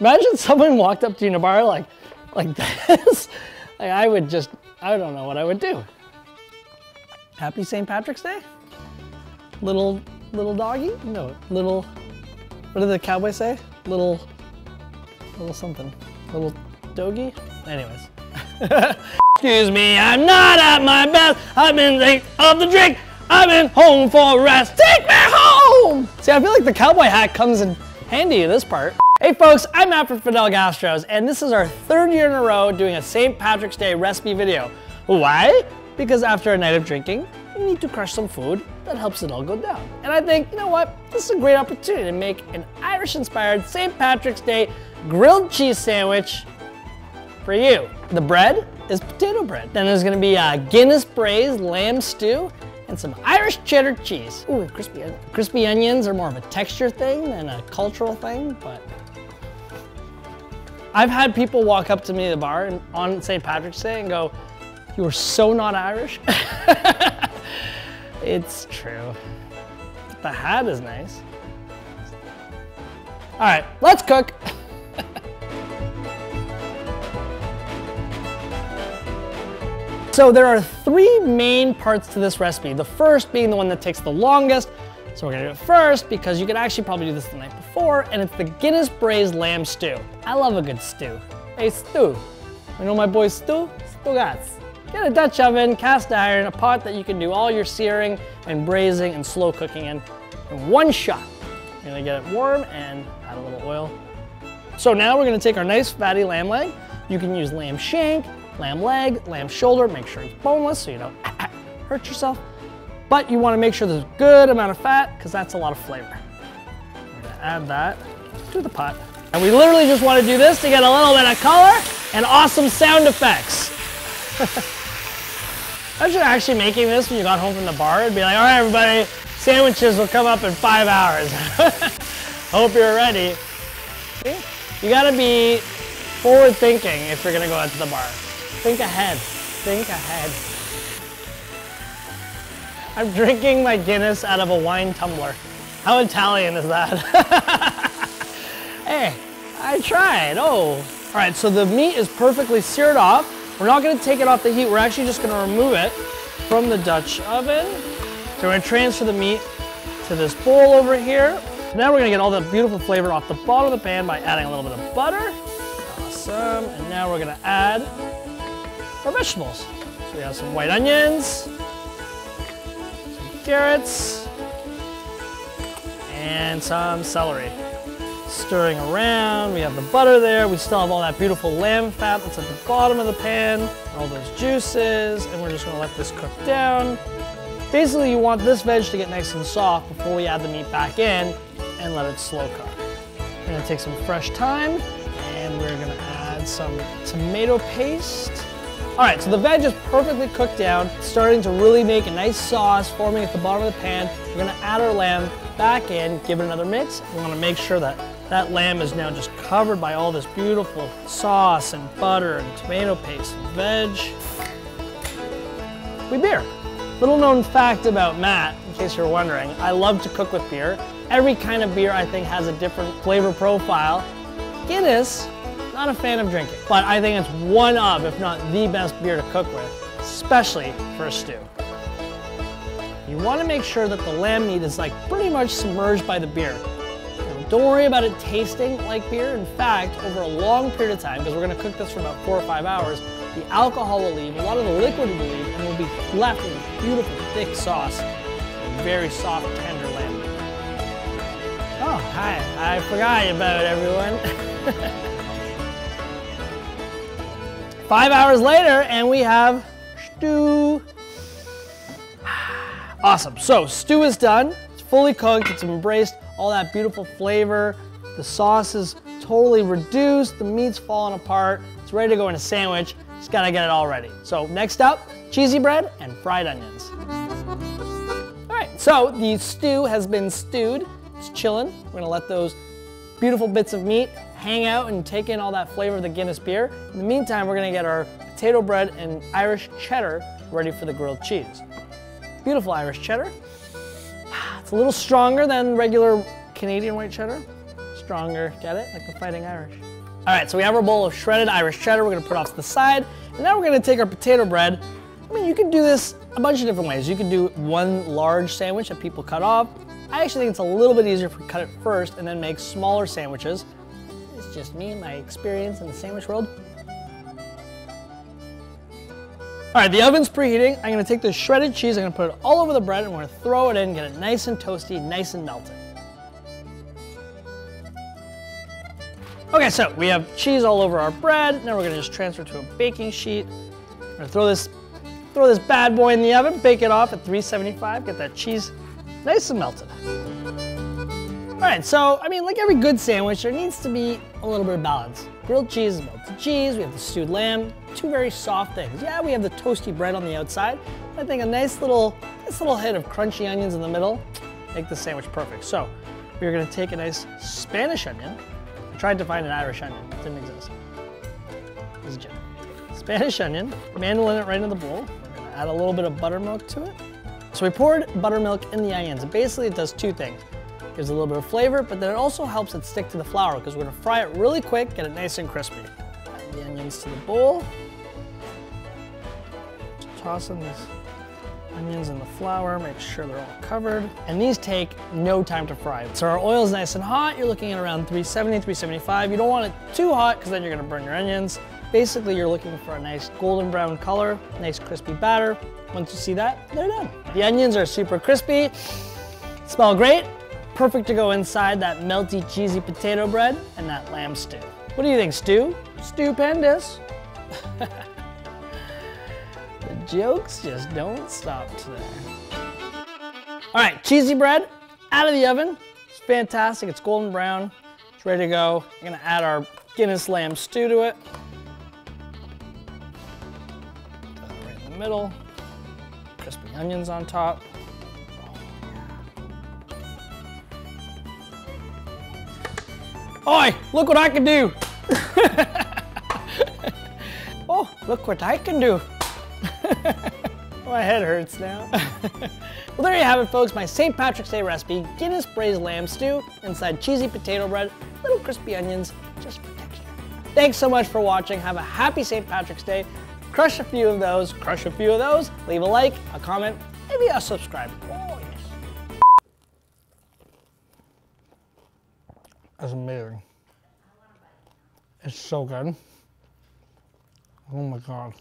Imagine someone walked up to you in a bar like this. Like I don't know what I would do. Happy St. Patrick's Day? Little doggy? No, little, what did the cowboy say? Little something. Little doggy? Anyways. Excuse me, I'm not at my best. I've been late of the drink. I've been home for rest. Take me home! See, I feel like the cowboy hat comes in handy in this part. Hey folks, I'm Matt from Fidel Gastro, and this is our 3rd year in a row doing a St. Patrick's Day recipe video. Why? Because after a night of drinking, you need to crush some food that helps it all go down. And I think, you know what? This is a great opportunity to make an Irish-inspired St. Patrick's Day grilled cheese sandwich for you. The bread is potato bread. Then there's gonna be a Guinness Braised Lamb Stew and some Irish cheddar cheese. Ooh, and crispy onions are more of a texture thing than a cultural thing, but I've had people walk up to me at the bar on St. Patrick's Day and go, "You are so not Irish." It's true. The hat is nice. All right, let's cook. So there are 3 main parts to this recipe. The first being the one that takes the longest. So we're gonna do it first because you could actually probably do this the night before, and it's the Guinness Braised Lamb Stew. I love a good stew. Hey, stew. You know my boy Stu? Stugats. Get a Dutch oven, cast iron, a pot that you can do all your searing and braising and slow cooking in one shot. You're gonna get it warm and add a little oil. So now we're gonna take our nice fatty lamb leg. You can use lamb shank, lamb leg, lamb shoulder, make sure it's boneless so you don't hurt yourself. But you wanna make sure there's a good amount of fat because that's a lot of flavor. We're gonna add that to the pot. And we literally just wanna do this to get a little bit of color and awesome sound effects. Imagine actually making this when you got home from the bar. It'd be like, all right, everybody, sandwiches will come up in 5 hours. Hope you're ready. See? You gotta be forward thinking if you're gonna go out to the bar. Think ahead, think ahead. I'm drinking my Guinness out of a wine tumbler. How Italian is that? Hey, I tried, oh. All right, so the meat is perfectly seared off. We're not gonna take it off the heat. We're actually just gonna remove it from the Dutch oven. So we're gonna transfer the meat to this bowl over here. Now we're gonna get all the beautiful flavor off the bottom of the pan by adding a little bit of butter. Awesome, and now we're gonna add our vegetables. So we have some white onions, some carrots, and some celery. Stirring around, we have the butter there, we still have all that beautiful lamb fat that's at the bottom of the pan, all those juices, and we're just gonna let this cook down. Basically, you want this veg to get nice and soft before we add the meat back in and let it slow cook. We're gonna take some fresh thyme, and we're gonna add some tomato paste. All right, so the veg is perfectly cooked down, starting to really make a nice sauce forming at the bottom of the pan. We're gonna add our lamb back in, give it another mix. We wanna make sure that that lamb is now just covered by all this beautiful sauce and butter and tomato paste and veg. We beer. Little known fact about Matt, in case you're wondering, I love to cook with beer. Every kind of beer I think has a different flavor profile. Guinness, not a fan of drinking, but I think it's one of, if not the best beer to cook with, especially for a stew. You want to make sure that the lamb meat is like pretty much submerged by the beer. Don't worry about it tasting like beer. In fact, over a long period of time, because we're going to cook this for about 4 or 5 hours, the alcohol will leave, a lot of the liquid will leave, and we'll be left with a beautiful thick sauce and very soft, tender lamb meat. Oh, hi. I forgot about everyone. 5 hours later, and we have stew. Awesome, so stew is done. It's fully cooked, it's embraced all that beautiful flavor. The sauce is totally reduced, the meat's falling apart. It's ready to go in a sandwich. Just gotta get it all ready. So next up, cheesy bread and fried onions. All right, so the stew has been stewed. It's chilling. We're gonna let those beautiful bits of meat hang out and take in all that flavor of the Guinness beer. In the meantime, we're gonna get our potato bread and Irish cheddar ready for the grilled cheese. Beautiful Irish cheddar. It's a little stronger than regular Canadian white cheddar. stronger. Get it? Like the Fighting Irish. All right, so we have our bowl of shredded Irish cheddar. We're gonna put off to the side. And now we're gonna take our potato bread. I mean, you can do this a bunch of different ways. You can do one large sandwich that people cut off. I actually think it's a little bit easier if we cut it first and then make smaller sandwiches. It's just me and my experience in the sandwich world. All right, the oven's preheating. I'm gonna take this shredded cheese, I'm gonna put it all over the bread and we're gonna throw it in, get it nice and toasty, nice and melted. Okay, so we have cheese all over our bread. Now we're gonna just transfer to a baking sheet. We're gonna throw this bad boy in the oven, bake it off at 375, get that cheese nice and melted. All right, so, I mean, like every good sandwich, there needs to be a little bit of balance. Grilled cheese is melted cheese, we have the stewed lamb, two very soft things. Yeah, we have the toasty bread on the outside. I think a nice little hit of crunchy onions in the middle make the sandwich perfect. So, we're gonna take a nice Spanish onion. I tried to find an Irish onion, it didn't exist. This is Jim. Spanish onion, mandolin it right into the bowl. We're gonna add a little bit of buttermilk to it. So we poured buttermilk in the onions, and basically it does two things. It gives a little bit of flavor, but then it also helps it stick to the flour because we're gonna fry it really quick, get it nice and crispy. Add the onions to the bowl. Just toss in these onions in the flour, make sure they're all covered. And these take no time to fry. So our oil is nice and hot. You're looking at around 370, 375. You don't want it too hot because then you're gonna burn your onions. Basically, you're looking for a nice golden brown color, nice crispy batter. Once you see that, they're done. The onions are super crispy, smell great. Perfect to go inside that melty, cheesy potato bread and that lamb stew. What do you think, Stu? Stupendous. The jokes just don't stop today. All right, cheesy bread out of the oven. It's fantastic, it's golden brown. It's ready to go. I'm gonna add our Guinness lamb stew to it. Right in the middle. Crispy onions on top. Oi, look what I can do. Oh, look what I can do. My head hurts now. Well, there you have it, folks. My St. Patrick's Day recipe, Guinness Braised Lamb Stew, inside cheesy potato bread, little crispy onions, just for texture. Thanks so much for watching. Have a happy St. Patrick's Day. Crush a few of those, leave a like, a comment, maybe a subscribe. Oh, yes. That's amazing. It's so good. Oh my God.